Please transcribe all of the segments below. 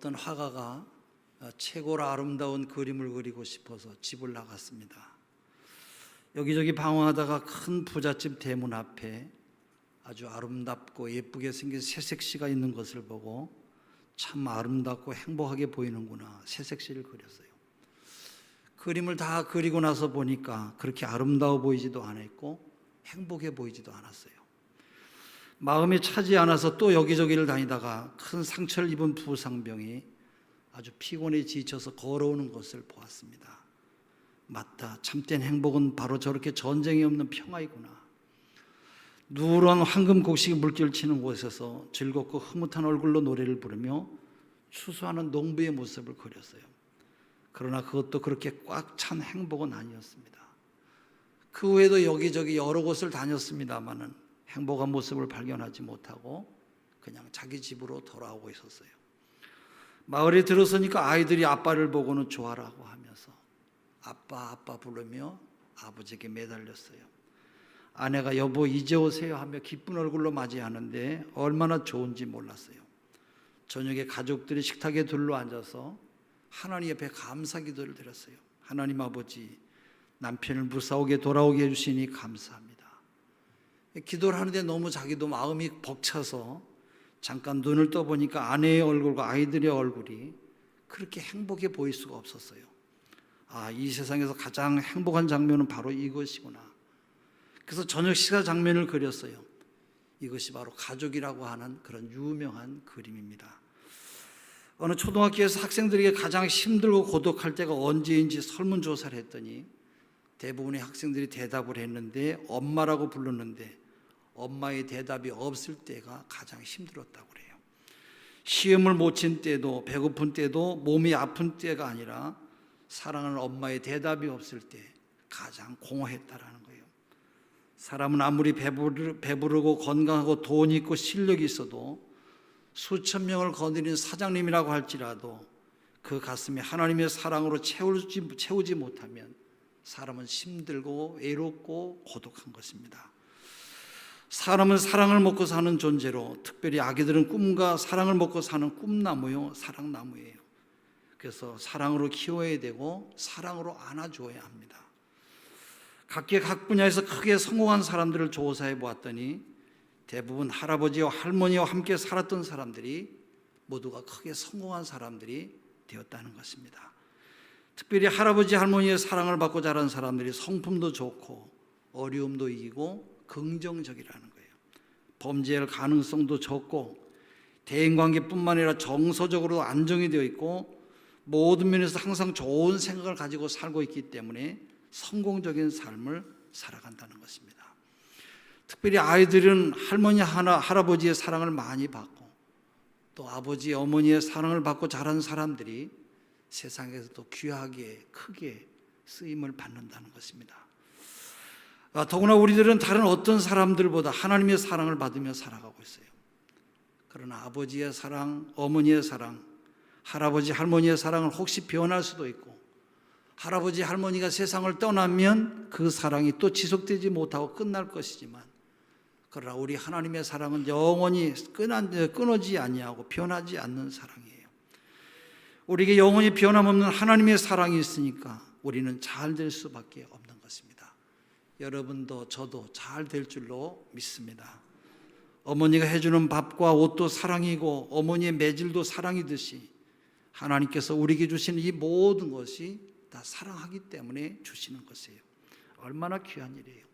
어떤 화가가 최고로 아름다운 그림을 그리고 싶어서 집을 나갔습니다. 여기저기 방황하다가 큰 부잣집 대문 앞에 아주 아름답고 예쁘게 생긴 새색시가 있는 것을 보고 참 아름답고 행복하게 보이는구나, 새색시를 그렸어요. 그림을 다 그리고 나서 보니까 그렇게 아름다워 보이지도 않았고 행복해 보이지도 않았어요. 마음이 차지 않아서 또 여기저기를 다니다가 큰 상처를 입은 부상병이 아주 피곤해 지쳐서 걸어오는 것을 보았습니다. 맞다, 참된 행복은 바로 저렇게 전쟁이 없는 평화이구나. 누런 황금 곡식이 물결 치는 곳에서 즐겁고 흐뭇한 얼굴로 노래를 부르며 추수하는 농부의 모습을 그렸어요. 그러나 그것도 그렇게 꽉 찬 행복은 아니었습니다. 그 후에도 여기저기 여러 곳을 다녔습니다마는 행복한 모습을 발견하지 못하고 그냥 자기 집으로 돌아오고 있었어요. 마을에 들어서니까 아이들이 아빠를 보고는 좋아라고 하면서 아빠 아빠 부르며 아버지에게 매달렸어요. 아내가 여보 이제 오세요 하며 기쁜 얼굴로 맞이하는데 얼마나 좋은지 몰랐어요. 저녁에 가족들이 식탁에 둘러앉아서 하나님 옆에 감사 기도를 드렸어요. 하나님 아버지, 남편을 무사하게 돌아오게 해주시니 감사합니다. 기도를 하는데 너무 자기도 마음이 벅차서 잠깐 눈을 떠보니까 아내의 얼굴과 아이들의 얼굴이 그렇게 행복해 보일 수가 없었어요. 아, 이 세상에서 가장 행복한 장면은 바로 이것이구나. 그래서 저녁 식사 장면을 그렸어요. 이것이 바로 가족이라고 하는 그런 유명한 그림입니다. 어느 초등학교에서 학생들에게 가장 힘들고 고독할 때가 언제인지 설문조사를 했더니 대부분의 학생들이 대답을 했는데 엄마라고 불렀는데 엄마의 대답이 없을 때가 가장 힘들었다고 그래요. 시험을 못 친 때도 배고픈 때도 몸이 아픈 때가 아니라 사랑하는 엄마의 대답이 없을 때 가장 공허했다라는 거예요. 사람은 아무리 배부르고 건강하고 돈 있고 실력이 있어도 수천 명을 거느리는 사장님이라고 할지라도 그 가슴에 하나님의 사랑으로 채우지 못하면 사람은 힘들고 외롭고 고독한 것입니다. 사람은 사랑을 먹고 사는 존재로, 특별히 아기들은 꿈과 사랑을 먹고 사는 꿈나무요, 사랑나무예요. 그래서 사랑으로 키워야 되고 사랑으로 안아주어야 합니다. 각기 각 분야에서 크게 성공한 사람들을 조사해 보았더니 대부분 할아버지와 할머니와 함께 살았던 사람들이 모두가 크게 성공한 사람들이 되었다는 것입니다. 특별히 할아버지 할머니의 사랑을 받고 자란 사람들이 성품도 좋고 어려움도 이기고 긍정적이라는 거예요. 범죄할 가능성도 적고 대인관계뿐만 아니라 정서적으로 안정이 되어 있고 모든 면에서 항상 좋은 생각을 가지고 살고 있기 때문에 성공적인 삶을 살아간다는 것입니다. 특별히 아이들은 할머니 할아버지의 사랑을 많이 받고 또 아버지 어머니의 사랑을 받고 자란 사람들이 세상에서도 귀하게 크게 쓰임을 받는다는 것입니다. 더구나 우리들은 다른 어떤 사람들보다 하나님의 사랑을 받으며 살아가고 있어요. 그러나 아버지의 사랑, 어머니의 사랑, 할아버지 할머니의 사랑은 혹시 변할 수도 있고 할아버지 할머니가 세상을 떠나면 그 사랑이 또 지속되지 못하고 끝날 것이지만 그러나 우리 하나님의 사랑은 영원히 끊어지지 아니하고 변하지 않는 사랑이에요. 우리에게 영원히 변함없는 하나님의 사랑이 있으니까 우리는 잘 될 수밖에 없는 것입니다. 여러분도 저도 잘 될 줄로 믿습니다. 어머니가 해주는 밥과 옷도 사랑이고 어머니의 매질도 사랑이듯이 하나님께서 우리에게 주시는 이 모든 것이 다 사랑하기 때문에 주시는 것이에요. 얼마나 귀한 일이에요.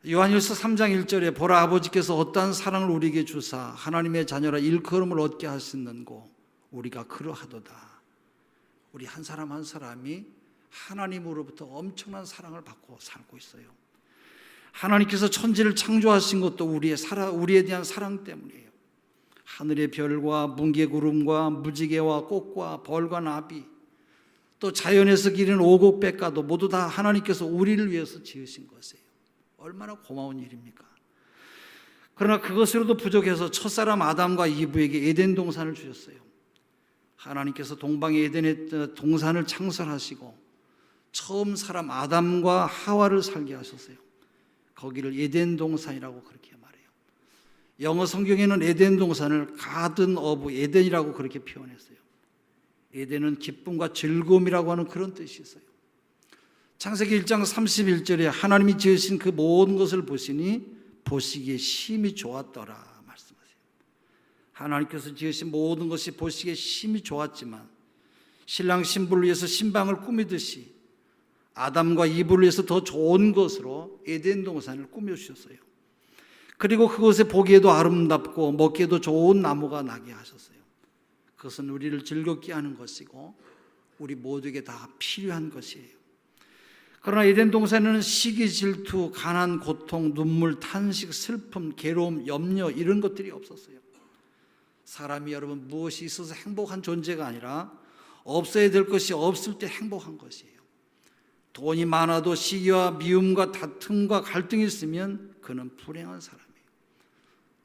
요한일서 3장 1절에 보라 아버지께서 어떠한 사랑을 우리에게 주사 하나님의 자녀라 일컬음을 얻게 하셨는고 우리가 그러하도다. 우리 한 사람 한 사람이 하나님으로부터 엄청난 사랑을 받고 살고 있어요. 하나님께서 천지를 창조하신 것도 우리에 대한 사랑 때문이에요. 하늘의 별과 뭉게구름과 무지개와 꽃과 벌과 나비 또 자연에서 기르는 오곡백과도 모두 다 하나님께서 우리를 위해서 지으신 것이에요. 얼마나 고마운 일입니까? 그러나 그것으로도 부족해서 첫사람 아담과 이브에게 에덴 동산을 주셨어요. 하나님께서 동방의 에덴의 동산을 창설하시고 처음 사람 아담과 하와를 살게 하셨어요. 거기를 에덴 동산이라고 그렇게 말해요. 영어 성경에는 에덴 동산을 가든 오브 에덴이라고 그렇게 표현했어요. 에덴은 기쁨과 즐거움이라고 하는 그런 뜻이 있어요. 창세기 1장 31절에 하나님이 지으신 그 모든 것을 보시니 보시기에 심히 좋았더라 말씀하세요. 하나님께서 지으신 모든 것이 보시기에 심히 좋았지만 신랑 신부를 위해서 신방을 꾸미듯이 아담과 이브를 위해서 더 좋은 것으로 에덴 동산을 꾸며주셨어요. 그리고 그곳에 보기에도 아름답고 먹기에도 좋은 나무가 나게 하셨어요. 그것은 우리를 즐겁게 하는 것이고 우리 모두에게 다 필요한 것이에요. 그러나 에덴 동산에는 시기, 질투, 가난, 고통, 눈물, 탄식, 슬픔, 괴로움, 염려 이런 것들이 없었어요. 사람이 여러분 무엇이 있어서 행복한 존재가 아니라 없어야 될 것이 없을 때 행복한 것이에요. 돈이 많아도 시기와 미움과 다툼과 갈등이 있으면 그는 불행한 사람이에요.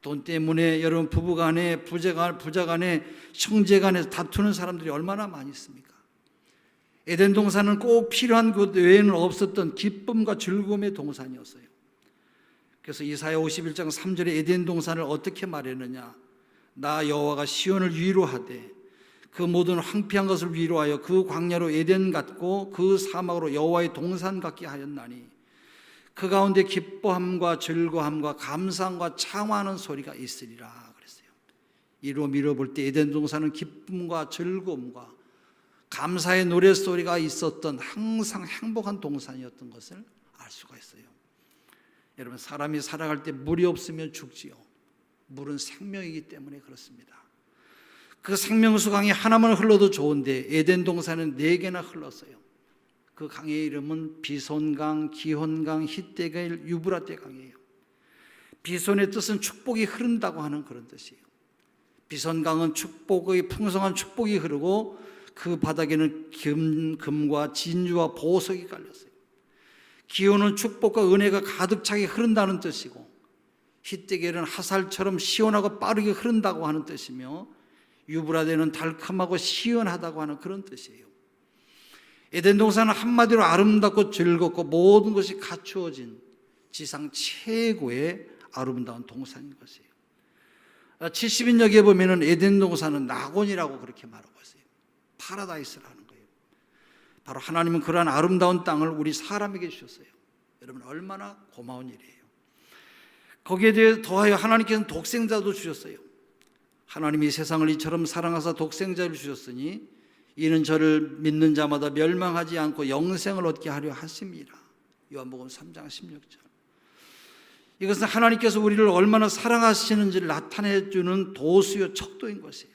돈 때문에 여러분 부부간에 부자간에 형제간에 다투는 사람들이 얼마나 많이 있습니까? 에덴 동산은 꼭 필요한 것 외에는 없었던 기쁨과 즐거움의 동산이었어요. 그래서 이사야 51장 3절에 에덴 동산을 어떻게 말했느냐? 나 여호와가 시온을 위로하되 그 모든 황폐한 것을 위로하여 그 광야로 에덴 같고 그 사막으로 여호와의 동산 같게 하였나니 그 가운데 기뻐함과 즐거움과 감사함과 창화하는 소리가 있으리라 그랬어요. 이로 밀어볼 때 에덴 동산은 기쁨과 즐거움과 감사의 노랫소리가 있었던 항상 행복한 동산이었던 것을 알 수가 있어요. 여러분 사람이 살아갈 때 물이 없으면 죽지요. 물은 생명이기 때문에 그렇습니다. 그 생명수 강이 하나만 흘러도 좋은데 에덴 동산은 4개나 흘렀어요. 그 강의 이름은 비손강, 기혼강, 히데길, 유브라데 강이에요. 비손의 뜻은 축복이 흐른다고 하는 그런 뜻이에요. 비손강은 축복의 풍성한 축복이 흐르고 그 바닥에는 금과 진주와 보석이 깔렸어요. 기온은 축복과 은혜가 가득 차게 흐른다는 뜻이고 히데겔은 하살처럼 시원하고 빠르게 흐른다고 하는 뜻이며 유브라데는 달콤하고 시원하다고 하는 그런 뜻이에요. 에덴 동산은 한마디로 아름답고 즐겁고 모든 것이 갖추어진 지상 최고의 아름다운 동산인 것이에요. 70인역에 보면은 에덴 동산은 낙원이라고 그렇게 말하고 있어요. 파라다이스라는 거예요. 바로 하나님은 그러한 아름다운 땅을 우리 사람에게 주셨어요. 여러분 얼마나 고마운 일이에요. 거기에 대해 더하여 하나님께서는 독생자도 주셨어요. 하나님이 세상을 이처럼 사랑하사 독생자를 주셨으니 이는 저를 믿는 자마다 멸망하지 않고 영생을 얻게 하려 하심이라. 요한복음 3장 16절. 이것은 하나님께서 우리를 얼마나 사랑하시는지를 나타내 주는 도수요 척도인 것이에요.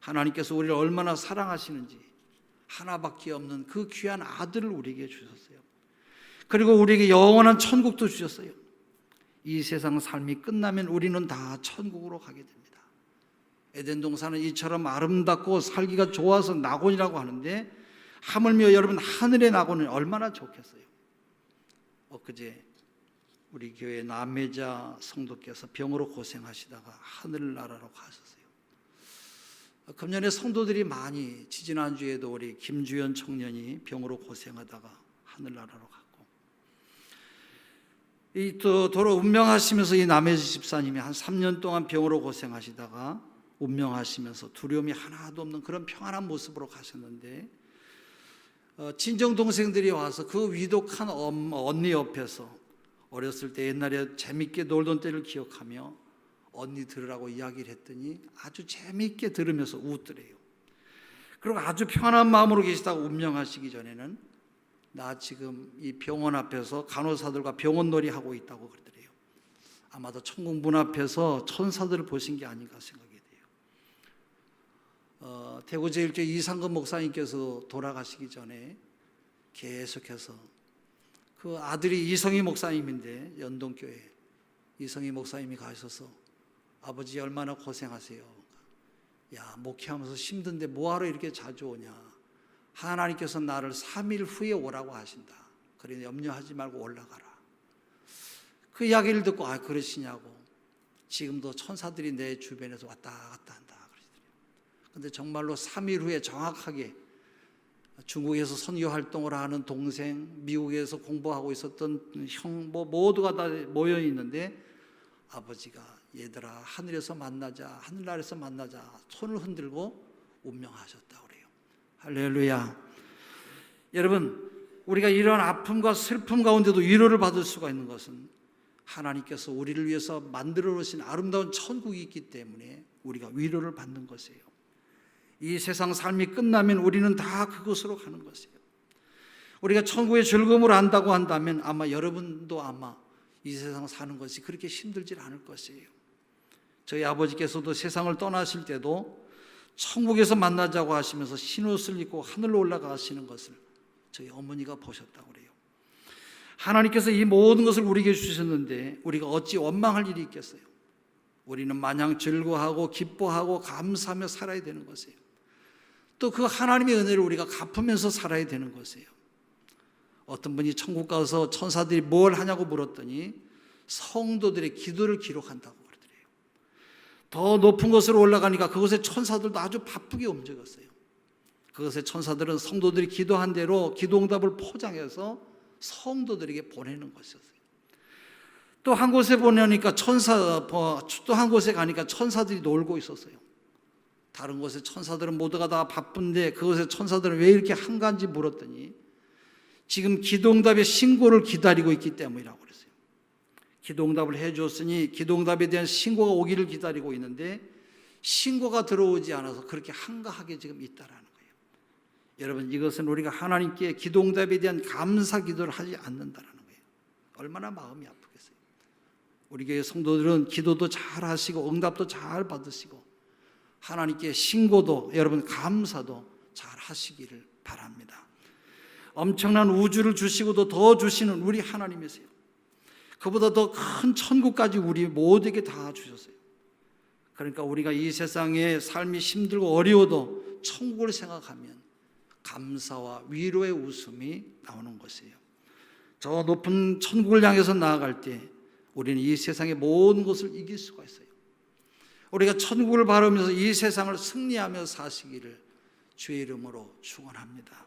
하나님께서 우리를 얼마나 사랑하시는지 하나밖에 없는 그 귀한 아들을 우리에게 주셨어요. 그리고 우리에게 영원한 천국도 주셨어요. 이 세상 삶이 끝나면 우리는 다 천국으로 가게 됩니다. 에덴 동산은 이처럼 아름답고 살기가 좋아서 낙원이라고 하는데 하물며 여러분 하늘의 낙원은 얼마나 좋겠어요. 엊그제 우리 교회 남매자 성도께서 병으로 고생하시다가 하늘나라로 가셨어요. 금년에 성도들이 많이 지지난주에도 우리 김주연 청년이 병으로 고생하다가 하늘나라로 갔고 이 또 도로 운명하시면서 이 남매자 집사님이 한 3년 동안 병으로 고생하시다가 운명하시면서 두려움이 하나도 없는 그런 평안한 모습으로 가셨는데 친정 동생들이 와서 그 위독한 언니 옆에서 어렸을 때 옛날에 재밌게 놀던 때를 기억하며 언니 들으라고 이야기를 했더니 아주 재밌게 들으면서 웃더래요. 그리고 아주 편한 마음으로 계시다가 운명하시기 전에는 나 지금 이 병원 앞에서 간호사들과 병원놀이 하고 있다고 그러더래요. 아마도 천국 문 앞에서 천사들을 보신 게 아닌가 생각이 돼요. 대구제일교회 이상근 목사님께서 돌아가시기 전에 계속해서 그 아들이 이성희 목사님인데 연동교회 이성희 목사님이 가셔서 아버지 얼마나 고생하세요. 야 목회하면서 힘든데 뭐하러 이렇게 자주 오냐. 하나님께서 나를 3일 후에 오라고 하신다. 그러니 염려하지 말고 올라가라. 그 이야기를 듣고 그러시냐고. 지금도 천사들이 내 주변에서 왔다 갔다 한다. 그런데 정말로 3일 후에 정확하게 중국에서 선교 활동을 하는 동생, 미국에서 공부하고 있었던 형 모두가 다 모여 있는데 아버지가 얘들아 하늘에서 만나자, 하늘나라에서 만나자 손을 흔들고 운명하셨다고 그래요. 할렐루야. 여러분, 우리가 이런 아픔과 슬픔 가운데도 위로를 받을 수가 있는 것은 하나님께서 우리를 위해서 만들어 놓으신 아름다운 천국이 있기 때문에 우리가 위로를 받는 것이에요. 이 세상 삶이 끝나면 우리는 다 그곳으로 가는 것이에요. 우리가 천국의 즐거움을 안다고 한다면 아마 여러분도 아마 이 세상 사는 것이 그렇게 힘들지 않을 것이에요. 저희 아버지께서도 세상을 떠나실 때도 천국에서 만나자고 하시면서 흰옷을 입고 하늘로 올라가시는 것을 저희 어머니가 보셨다고 그래요. 하나님께서 이 모든 것을 우리에게 주셨는데 우리가 어찌 원망할 일이 있겠어요? 우리는 마냥 즐거워하고 기뻐하고 감사하며 살아야 되는 것이에요. 또 그 하나님의 은혜를 우리가 갚으면서 살아야 되는 것이에요. 어떤 분이 천국 가서 천사들이 뭘 하냐고 물었더니 성도들의 기도를 기록한다고 그러더래요. 더 높은 곳으로 올라가니까 그곳의 천사들도 아주 바쁘게 움직였어요. 그것의 천사들은 성도들이 기도한 대로 기도응답을 포장해서 성도들에게 보내는 것이었어요. 또 한 곳에 보내니까 또 한 곳에 가니까 천사들이 놀고 있었어요. 다른 곳의 천사들은 모두가 다 바쁜데 그곳의 천사들은 왜 이렇게 한가한지 물었더니 지금 기도응답의 신고를 기다리고 있기 때문이라고 그랬어요. 기도응답을 해주었으니 기도응답에 대한 신고가 오기를 기다리고 있는데 신고가 들어오지 않아서 그렇게 한가하게 지금 있다라는 거예요. 여러분, 이것은 우리가 하나님께 기도응답에 대한 감사 기도를 하지 않는다라는 거예요. 얼마나 마음이 아프겠어요. 우리 교회 성도들은 기도도 잘 하시고 응답도 잘 받으시고 하나님께 신고도 여러분 감사도 잘 하시기를 바랍니다. 엄청난 우주를 주시고도 더 주시는 우리 하나님이세요. 그보다 더 큰 천국까지 우리 모두에게 다 주셨어요. 그러니까 우리가 이 세상에 삶이 힘들고 어려워도 천국을 생각하면 감사와 위로의 웃음이 나오는 것이에요. 저 높은 천국을 향해서 나아갈 때 우리는 이 세상의 모든 것을 이길 수가 있어요. 우리가 천국을 바라보면서 이 세상을 승리하며 사시기를 주의 이름으로 축원합니다.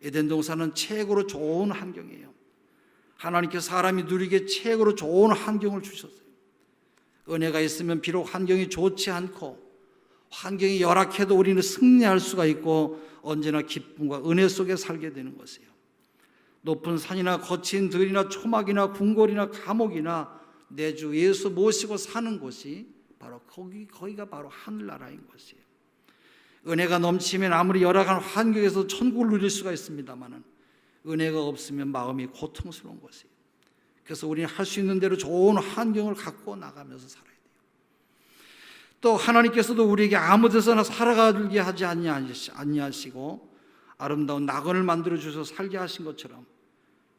에덴 동산은 최고로 좋은 환경이에요. 하나님께서 사람이 누리기에 최고로 좋은 환경을 주셨어요. 은혜가 있으면 비록 환경이 좋지 않고 환경이 열악해도 우리는 승리할 수가 있고 언제나 기쁨과 은혜 속에 살게 되는 것이에요. 높은 산이나 거친 들이나 초막이나 궁궐이나 감옥이나 내 주 예수 모시고 사는 곳이 바로 거기가 바로 하늘나라인 것이에요. 은혜가 넘치면 아무리 열악한 환경에서 천국을 누릴 수가 있습니다만 은혜가 없으면 마음이 고통스러운 것이에요. 그래서 우리는 할 수 있는 대로 좋은 환경을 갖고 나가면서 살아야 돼요. 또 하나님께서도 우리에게 아무 데서나 살아가게 하지 아니하시고 아름다운 낙원을 만들어 주셔서 살게 하신 것처럼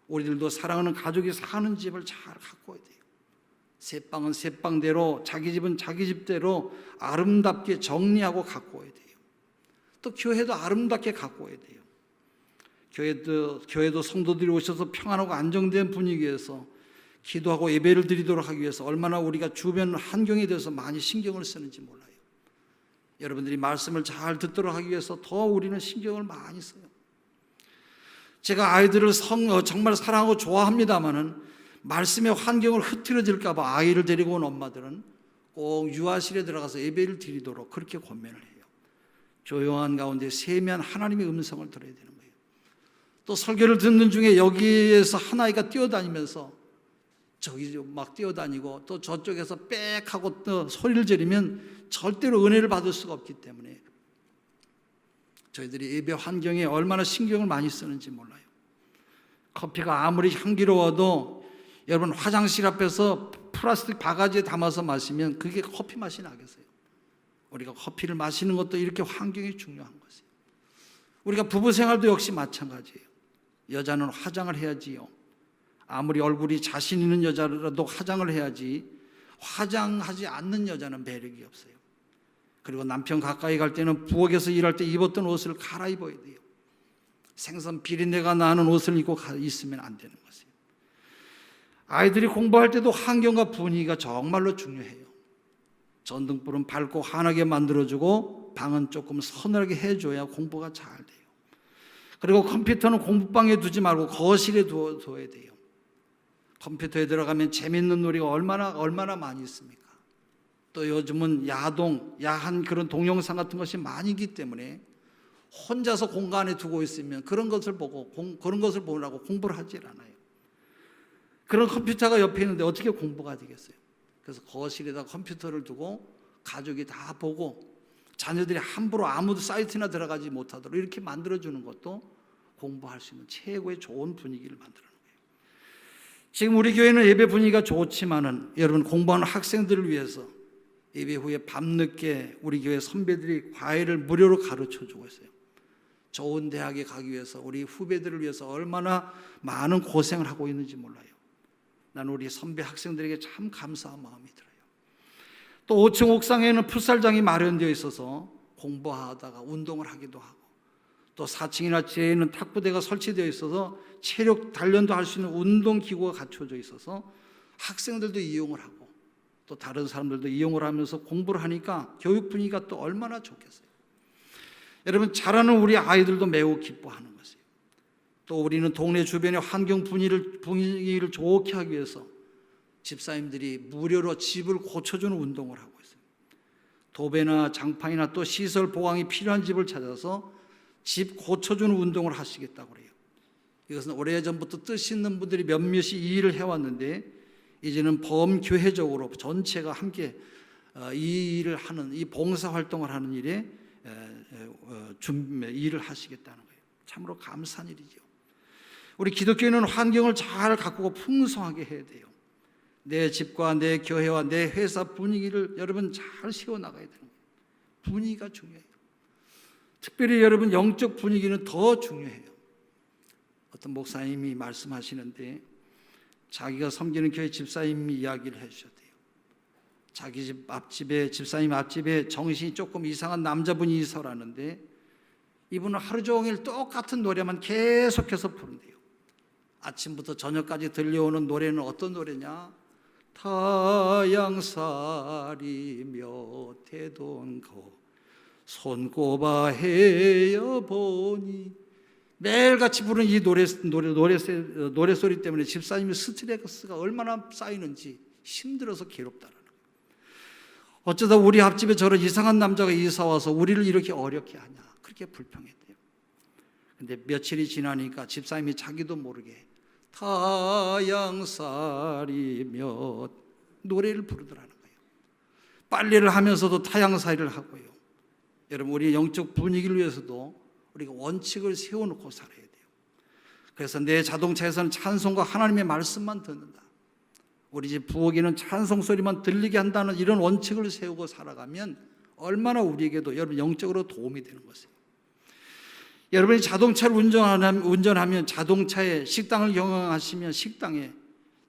우리들도 사랑하는 가족이 사는 집을 잘 가꿔야 돼요. 새 방은 새 방대로, 자기 집은 자기 집대로 아름답게 정리하고 가꿔야 돼요. 또 교회도 아름답게 가꿔야 돼요. 교회도 성도들이 오셔서 평안하고 안정된 분위기에서 기도하고 예배를 드리도록 하기 위해서 얼마나 우리가 주변 환경에 대해서 많이 신경을 쓰는지 몰라요. 여러분들이 말씀을 잘 듣도록 하기 위해서 더 우리는 신경을 많이 써요. 제가 아이들을 정말 사랑하고 좋아합니다마는 말씀의 환경을 흐트러질까 봐 아이를 데리고 온 엄마들은 꼭 유아실에 들어가서 예배를 드리도록 그렇게 권면을 해요. 조용한 가운데 세미한 하나님의 음성을 들어야 되는 거예요. 또 설교를 듣는 중에 여기에서 한 아이가 뛰어다니면서 저기 막 뛰어다니고 또 저쪽에서 빽 하고 또 소리를 지르면 절대로 은혜를 받을 수가 없기 때문에 저희들이 예배 환경에 얼마나 신경을 많이 쓰는지 몰라요. 커피가 아무리 향기로워도 여러분 화장실 앞에서 플라스틱 바가지에 담아서 마시면 그게 커피 맛이 나겠어요? 우리가 커피를 마시는 것도 이렇게 환경이 중요한 것이에요. 우리가 부부 생활도 역시 마찬가지예요. 여자는 화장을 해야지요. 아무리 얼굴이 자신 있는 여자라도 화장을 해야지 화장하지 않는 여자는 매력이 없어요. 그리고 남편 가까이 갈 때는 부엌에서 일할 때 입었던 옷을 갈아입어야 돼요. 생선 비린내가 나는 옷을 입고 있으면 안 되는 것이에요. 아이들이 공부할 때도 환경과 분위기가 정말로 중요해요. 전등불은 밝고 환하게 만들어주고 방은 조금 서늘하게 해줘야 공부가 잘 돼요. 그리고 컴퓨터는 공부방에 두지 말고 거실에 둬야 돼요. 컴퓨터에 들어가면 재밌는 놀이가 얼마나 많이 있습니까? 또 요즘은 야한 그런 동영상 같은 것이 많이 있기 때문에 혼자서 공간에 두고 있으면 그런 것을 보느라고 공부를 하질 않아요. 그런 컴퓨터가 옆에 있는데 어떻게 공부가 되겠어요? 그래서 거실에다 컴퓨터를 두고 가족이 다 보고 자녀들이 함부로 아무 사이트나 들어가지 못하도록 이렇게 만들어주는 것도 공부할 수 있는 최고의 좋은 분위기를 만드는 거예요. 지금 우리 교회는 예배 분위기가 좋지만은 여러분, 공부하는 학생들을 위해서 예배 후에 밤늦게 우리 교회 선배들이 과외를 무료로 가르쳐주고 있어요. 좋은 대학에 가기 위해서 우리 후배들을 위해서 얼마나 많은 고생을 하고 있는지 몰라요. 나는 우리 선배 학생들에게 참 감사한 마음이 들어요. 또 5층 옥상에는 풋살장이 마련되어 있어서 공부하다가 운동을 하기도 하고, 또 4층이나 지하에는 탁구대가 설치되어 있어서 체력 단련도 할 수 있는 운동기구가 갖춰져 있어서 학생들도 이용을 하고 또 다른 사람들도 이용을 하면서 공부를 하니까 교육 분위기가 또 얼마나 좋겠어요. 여러분, 자라는 우리 아이들도 매우 기뻐하는 것이에요. 또 우리는 동네 주변의 환경 분위기를 좋게 하기 위해서 집사님들이 무료로 집을 고쳐주는 운동을 하고 있어요. 도배나 장판이나 또 시설 보강이 필요한 집을 찾아서 집 고쳐주는 운동을 하시겠다고 그래요. 이것은 오래전부터 뜻 있는 분들이 몇몇이 이 일을 해왔는데 이제는 범교회적으로 전체가 함께 이 일을 하는, 이 봉사활동을 하는 일에 일을 하시겠다는 거예요. 참으로 감사한 일이죠. 우리 기독교인은 환경을 잘 가꾸고 풍성하게 해야 돼요. 내 집과 내 교회와 내 회사 분위기를 여러분 잘 세워나가야 되는 거예요. 분위기가 중요해요. 특별히 여러분 영적 분위기는 더 중요해요. 어떤 목사님이 말씀하시는데 자기가 섬기는 교회 집사님이 이야기를 해주셨대요. 자기 집 앞집에, 집사님 앞집에 정신이 조금 이상한 남자분이 이서라는데 이분은 하루 종일 똑같은 노래만 계속해서 부른대요. 아침부터 저녁까지 들려오는 노래는 어떤 노래냐? 타양살이며 태동거 손꼽아 헤어 보니, 매일같이 부르는 이 노래소리 때문에 집사님의 스트레스가 얼마나 쌓이는지 힘들어서 괴롭다라는 거예요. 어쩌다 우리 앞집에 저런 이상한 남자가 이사 와서 우리를 이렇게 어렵게 하냐, 그렇게 불평했대요. 근데 며칠이 지나니까 집사님이 자기도 모르게 타양살이며 노래를 부르더라는 거예요. 빨래를 하면서도 타양살이를 하고요. 여러분, 우리 영적 분위기를 위해서도 우리가 원칙을 세워놓고 살아야 돼요. 그래서 내 자동차에서는 찬송과 하나님의 말씀만 듣는다, 우리 집 부엌에는 찬송 소리만 들리게 한다는 이런 원칙을 세우고 살아가면 얼마나 우리에게도 여러분 영적으로 도움이 되는 것이에요. 여러분이 자동차를 운전하면 자동차에, 식당을 경영하시면 식당에,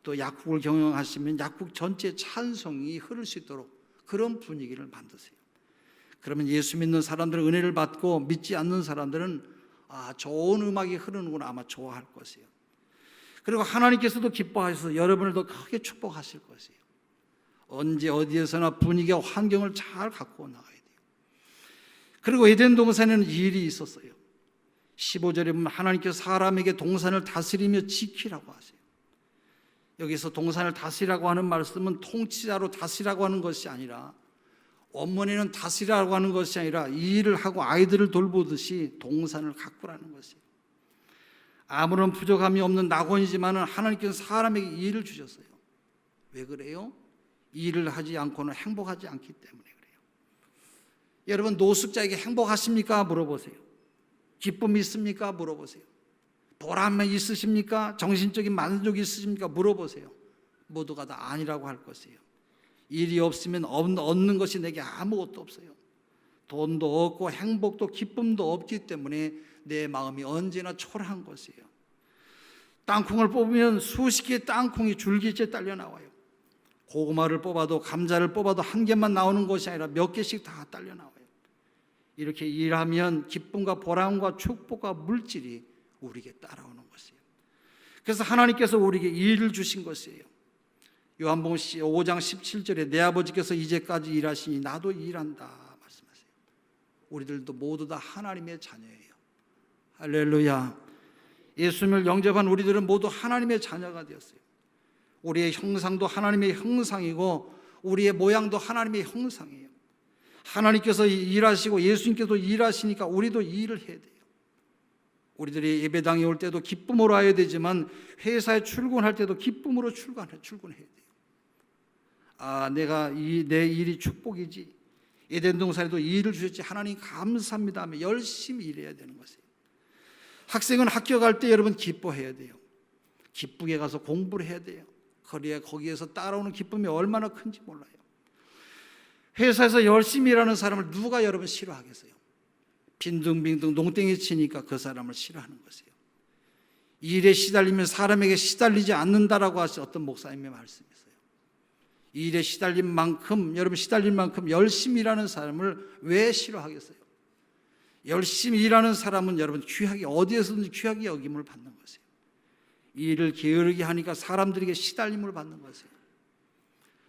또 약국을 경영하시면 약국 전체에 찬송이 흐를 수 있도록 그런 분위기를 만드세요. 그러면 예수 믿는 사람들은 은혜를 받고 믿지 않는 사람들은 좋은 음악이 흐르는구나 아마 좋아할 것이에요. 그리고 하나님께서도 기뻐하셔서 여러분을 더 크게 축복하실 것이에요. 언제 어디에서나 분위기와 환경을 잘 갖고 나가야 돼요. 그리고 에덴 동산에는 일이 있었어요. 15절에 보면 하나님께서 사람에게 동산을 다스리며 지키라고 하세요. 여기서 동산을 다스리라고 하는 말씀은 통치자로 다스리라고 하는 것이 아니라, 원문에는 다스리라고 하는 것이 아니라 이 일을 하고 아이들을 돌보듯이 동산을 가꾸라는 것이에요. 아무런 부족함이 없는 낙원이지만 하나님께서 사람에게 이 일을 주셨어요. 왜 그래요? 이 일을 하지 않고는 행복하지 않기 때문에 그래요. 여러분, 노숙자에게 행복하십니까? 물어보세요. 기쁨이 있습니까? 물어보세요. 보람이 있으십니까? 정신적인 만족이 있으십니까? 물어보세요. 모두가 다 아니라고 할 것이에요. 일이 없으면 얻는 것이 내게 아무것도 없어요. 돈도 없고 행복도 기쁨도 없기 때문에 내 마음이 언제나 초라한 것이에요. 땅콩을 뽑으면 수십 개의 땅콩이 줄기째 딸려 나와요. 고구마를 뽑아도, 감자를 뽑아도 한 개만 나오는 것이 아니라 몇 개씩 다 딸려 나와요. 이렇게 일하면 기쁨과 보람과 축복과 물질이 우리에게 따라오는 것이에요. 그래서 하나님께서 우리에게 일을 주신 것이에요. 요한복음 5장 17절에 내 아버지께서 이제까지 일하시니 나도 일한다 말씀하세요. 우리들도 모두 다 하나님의 자녀예요. 할렐루야. 예수님을 영접한 우리들은 모두 하나님의 자녀가 되었어요. 우리의 형상도 하나님의 형상이고 우리의 모양도 하나님의 형상이에요. 하나님께서 일하시고 예수님께서 일하시니까 우리도 일을 해야 돼요. 우리들이 예배당에 올 때도 기쁨으로 와야 되지만 회사에 출근할 때도 기쁨으로 출근해야 돼요. 내 일이 축복이지. 에덴 동산에도 이 일을 주셨지. 하나님 감사합니다 하며 열심히 일해야 되는 것이에요. 학생은 학교 갈 때 여러분 기뻐해야 돼요. 기쁘게 가서 공부를 해야 돼요. 거기에서 따라오는 기쁨이 얼마나 큰지 몰라요. 회사에서 열심히 일하는 사람을 누가 여러분 싫어하겠어요? 빈둥빈둥 농땡이 치니까 그 사람을 싫어하는 것이에요. 일에 시달리면 사람에게 시달리지 않는다라고 하신 어떤 목사님의 말씀이 있어요. 일에 시달린 만큼, 여러분 시달린 만큼 열심히 일하는 사람을 왜 싫어하겠어요? 열심히 일하는 사람은 여러분 귀하게, 어디에서든지 귀하게 여김을 받는 것이에요. 일을 게으르게 하니까 사람들에게 시달림을 받는 것이에요.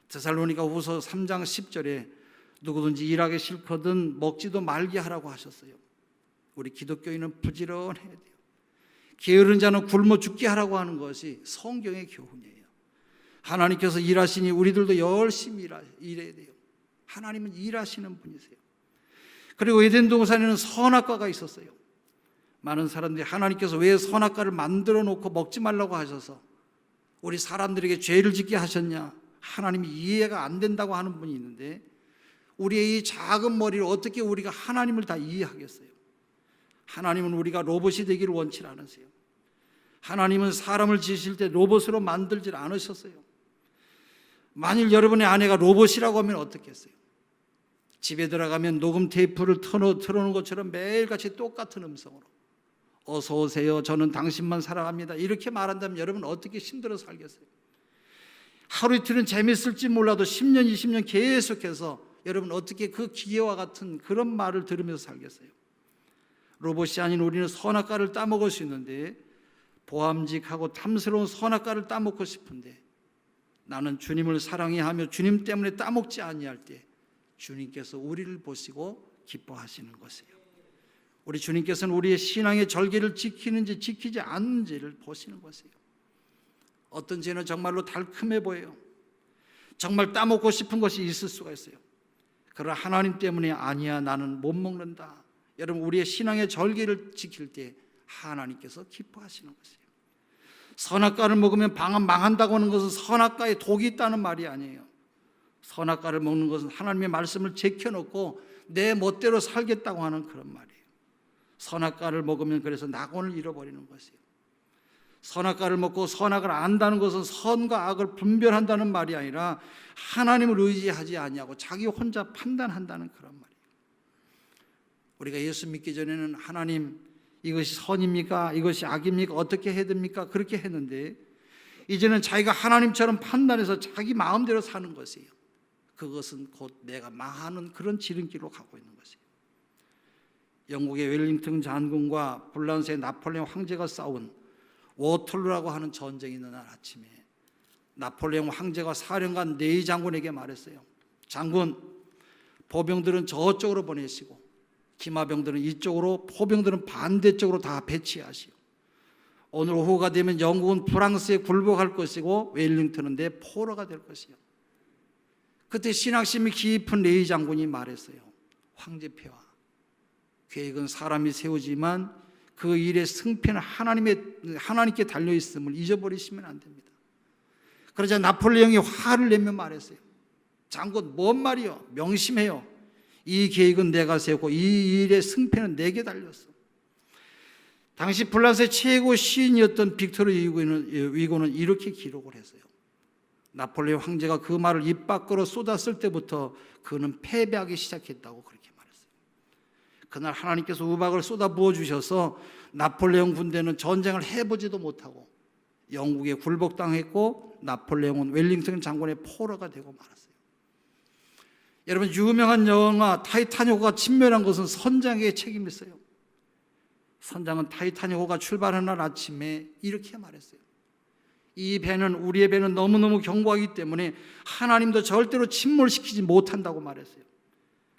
데살로니가후서 3장 10절에 누구든지 일하기 싫거든 먹지도 말게 하라고 하셨어요. 우리 기독교인은 부지런해야 돼요. 게으른 자는 굶어 죽게 하라고 하는 것이 성경의 교훈이에요. 하나님께서 일하시니 우리들도 열심히 일해야 돼요. 하나님은 일하시는 분이세요. 그리고 에덴 동산에는 선악과가 있었어요. 많은 사람들이 하나님께서 왜 선악과를 만들어 놓고 먹지 말라고 하셔서 우리 사람들에게 죄를 짓게 하셨냐, 하나님이 이해가 안 된다고 하는 분이 있는데, 우리의 이 작은 머리를 어떻게 우리가 하나님을 다 이해하겠어요? 하나님은 우리가 로봇이 되기를 원치 않으세요. 하나님은 사람을 지으실 때 로봇으로 만들질 않으셨어요. 만일 여러분의 아내가 로봇이라고 하면 어떻겠어요? 집에 들어가면 녹음 테이프를 틀어놓은 것처럼 매일같이 똑같은 음성으로 어서 오세요, 저는 당신만 사랑합니다, 이렇게 말한다면 여러분 어떻게 힘들어 살겠어요? 하루 이틀은 재밌을지 몰라도 10년 20년 계속해서 여러분 어떻게 그 기계와 같은 그런 말을 들으면서 살겠어요? 로봇이 아닌 우리는 선악과를 따먹을 수 있는데, 보암직하고 탐스러운 선악과를 따먹고 싶은데 나는 주님을 사랑해야 하며 주님 때문에 따먹지 아니할 때 주님께서 우리를 보시고 기뻐하시는 것이에요. 우리 주님께서는 우리의 신앙의 절개를 지키는지 지키지 않는지를 보시는 것이에요. 어떤 죄는 정말로 달콤해 보여요. 정말 따먹고 싶은 것이 있을 수가 있어요. 그러나 하나님 때문에 아니야, 나는 못 먹는다. 여러분, 우리의 신앙의 절개를 지킬 때 하나님께서 기뻐하시는 것이에요. 선악과를 먹으면 망한다고 하는 것은 선악과에 독이 있다는 말이 아니에요. 선악과를 먹는 것은 하나님의 말씀을 제껴놓고 내 멋대로 살겠다고 하는 그런 말이에요. 선악과를 먹으면 그래서 낙원을 잃어버리는 것이에요. 선악과를 먹고 선악을 안다는 것은 선과 악을 분별한다는 말이 아니라 하나님을 의지하지 아니하고 자기 혼자 판단한다는 그런 말이에요. 우리가 예수 믿기 전에는 하나님, 이것이 선입니까? 이것이 악입니까? 어떻게 해야 됩니까? 그렇게 했는데 이제는 자기가 하나님처럼 판단해서 자기 마음대로 사는 것이에요. 그것은 곧 내가 망하는 그런 지름길로 가고 있는 것이에요. 영국의 웰링턴 장군과 불란서의 나폴레옹 황제가 싸운 워털루라고 하는 전쟁이 있는 날 아침에 나폴레옹 황제가 사령관 네이 장군에게 말했어요. 장군, 보병들은 저쪽으로 보내시고 기마병들은 이쪽으로, 포병들은 반대쪽으로 다 배치하시오. 오늘 오후가 되면 영국은 프랑스에 굴복할 것이고 웰링턴은 내 포로가 될 것이요. 그때 신앙심이 깊은 네이 장군이 말했어요. 황제폐하, 계획은 사람이 세우지만 그 일의 승패는 하나님께 달려있음을 잊어버리시면 안 됩니다. 그러자 나폴레옹이 화를 내며 말했어요. 장군, 뭔 말이요? 명심해요. 이 계획은 내가 세우고 이 일의 승패는 내게 달렸어. 당시 프랑스의 최고 시인이었던 빅토르 위고는 이렇게 기록을 했어요. 나폴레옹 황제가 그 말을 입 밖으로 쏟았을 때부터 그는 패배하기 시작했다고 그렇게 말했어요. 그날 하나님께서 우박을 쏟아 부어주셔서 나폴레옹 군대는 전쟁을 해보지도 못하고 영국에 굴복당했고 나폴레옹은 웰링턴 장군의 포로가 되고 말았어요. 여러분, 유명한 영화 타이타닉호가 침몰한 것은 선장에게 책임이 있어요. 선장은 타이타닉호가 출발하는 날 아침에 이렇게 말했어요. 이 배는, 우리의 배는 너무너무 견고하기 때문에 하나님도 절대로 침몰시키지 못한다고 말했어요.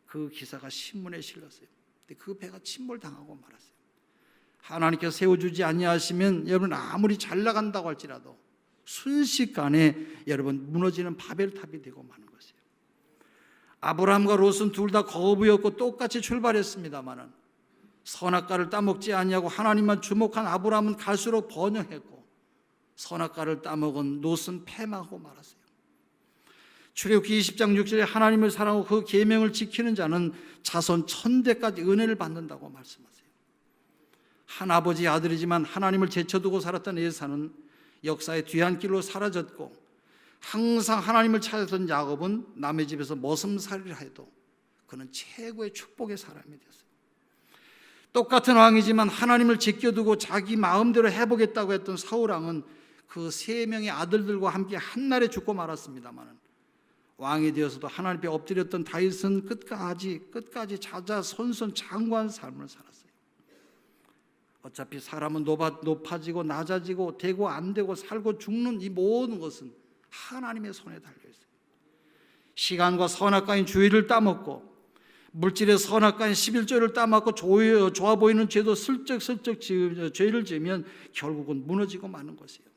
그 기사가 신문에 실렸어요. 근데 그 배가 침몰당하고 말았어요. 하나님께서 세워주지 아니하시면 여러분 아무리 잘 나간다고 할지라도 순식간에 여러분 무너지는 바벨탑이 되고 마는 것이에요. 아브라함과 롯은 둘 다 거부였고 똑같이 출발했습니다마는 선악과를 따먹지 아니하고 하나님만 주목한 아브라함은 갈수록 번영했고, 선악과를 따먹은 롯은 패망하고 말았어요. 출애굽기 20장 6절에 하나님을 사랑하고 그 계명을 지키는 자는 자손 1000대까지 은혜를 받는다고 말씀하세요. 한 아버지의 아들이지만 하나님을 제쳐두고 살았던 에사는 역사의 뒤안길로 사라졌고, 항상 하나님을 찾았던 야곱은 남의 집에서 머슴살이를 해도 그는 최고의 축복의 사람이 되었어요. 똑같은 왕이지만 하나님을 제껴두고 자기 마음대로 해보겠다고 했던 사울왕은 그 3명의 아들들과 함께 한날에 죽고 말았습니다만, 왕이 되어서도 하나님 앞에 엎드렸던 다윗은 끝까지 자자손손 장구한 삶을 살았어요. 어차피 사람은 높아지고 낮아지고 되고 안 되고 살고 죽는 이 모든 것은 하나님의 손에 달려있어요. 시간과 선악과인 주의를 따먹고, 물질의 선악과인 11조를 따먹고 좋아 보이는 죄도 슬쩍슬쩍 죄를 지으면 결국은 무너지고 마는 것이에요.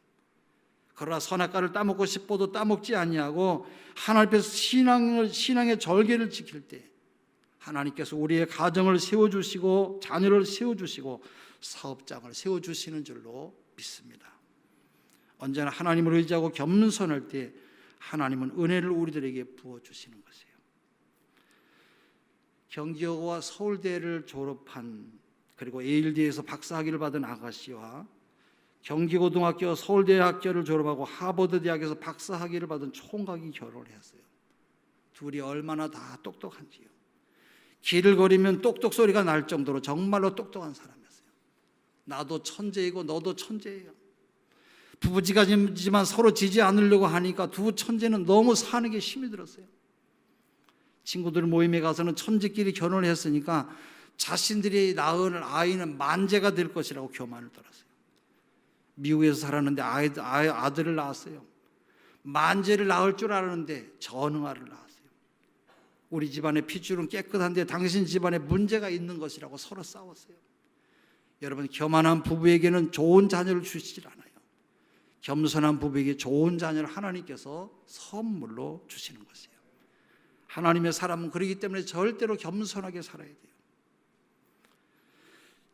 그러나 선악과를 따먹고 싶어도 따먹지 아니하고 하나님 앞에서 신앙의 절개를 지킬 때 하나님께서 우리의 가정을 세워주시고 자녀를 세워주시고 사업장을 세워주시는 줄로 믿습니다. 언제나 하나님을 의지하고 겸손할 때 하나님은 은혜를 우리들에게 부어주시는 것이에요. 경기여고와 서울대를 졸업한, 그리고 예일대에서 박사학위를 받은 아가씨와 경기고등학교 서울대학교를 졸업하고 하버드대학에서 박사학위를 받은 총각이 결혼을 했어요. 둘이 얼마나 다 똑똑한지요. 길을 걸으면 똑똑 소리가 날 정도로 정말로 똑똑한 사람이었어요. 나도 천재이고 너도 천재예요. 부부지간이지만 서로 지지 않으려고 하니까 두 천재는 너무 사는 게 힘이 들었어요. 친구들 모임에 가서는 천재끼리 결혼을 했으니까 자신들이 낳은 아이는 만재가 될 것이라고 교만을 떨었어요. 미국에서 살았는데 아들을 낳았어요. 만재를 낳을 줄 알았는데 전응아를 낳았어요. 우리 집안의 핏줄은 깨끗한데 당신 집안에 문제가 있는 것이라고 서로 싸웠어요. 여러분, 교만한 부부에게는 좋은 자녀를 주시질 않아요. 겸손한 부부에게 좋은 자녀를 하나님께서 선물로 주시는 것이에요. 하나님의 사람은 그렇기 때문에 절대로 겸손하게 살아야 돼요.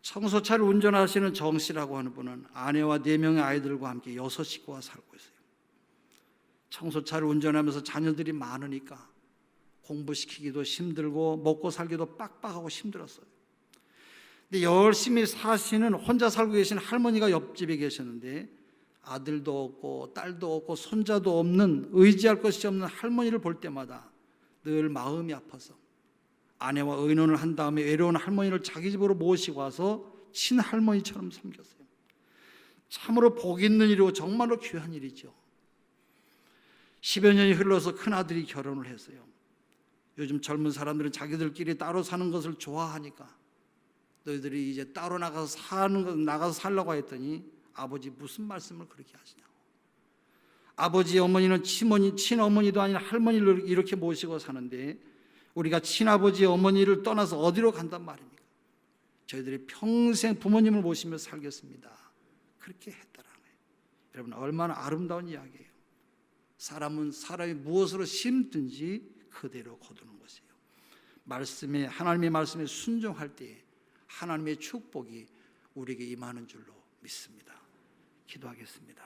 청소차를 운전하시는 정 씨라고 하는 분은 아내와 4명의 아이들과 함께 6식구가 살고 있어요. 청소차를 운전하면서 자녀들이 많으니까 공부시키기도 힘들고 먹고 살기도 빡빡하고 힘들었어요. 근데 열심히 사시는, 혼자 살고 계신 할머니가 옆집에 계셨는데 아들도 없고 딸도 없고 손자도 없는, 의지할 것이 없는 할머니를 볼 때마다 늘 마음이 아파서 아내와 의논을 한 다음에 외로운 할머니를 자기 집으로 모시고 와서 친할머니처럼 섬겼어요. 참으로 복 있는 일이고 정말로 귀한 일이죠. 10여 년이 흘러서 큰아들이 결혼을 했어요. 요즘 젊은 사람들은 자기들끼리 따로 사는 것을 좋아하니까 너희들이 이제 따로 나가서 살라고 했더니 아버지 무슨 말씀을 그렇게 하시냐고. 아버지 어머니는 친어머니도 아닌 할머니를 이렇게 모시고 사는데 우리가 친아버지 어머니를 떠나서 어디로 간단 말입니까? 저희들이 평생 부모님을 모시며 살겠습니다. 그렇게 했다라는 거예요. 여러분, 얼마나 아름다운 이야기예요. 사람이 무엇으로 심든지 그대로 거두는 것이에요. 하나님의 말씀에 순종할 때 하나님의 축복이 우리에게 임하는 줄로 믿습니다. 기도하겠습니다.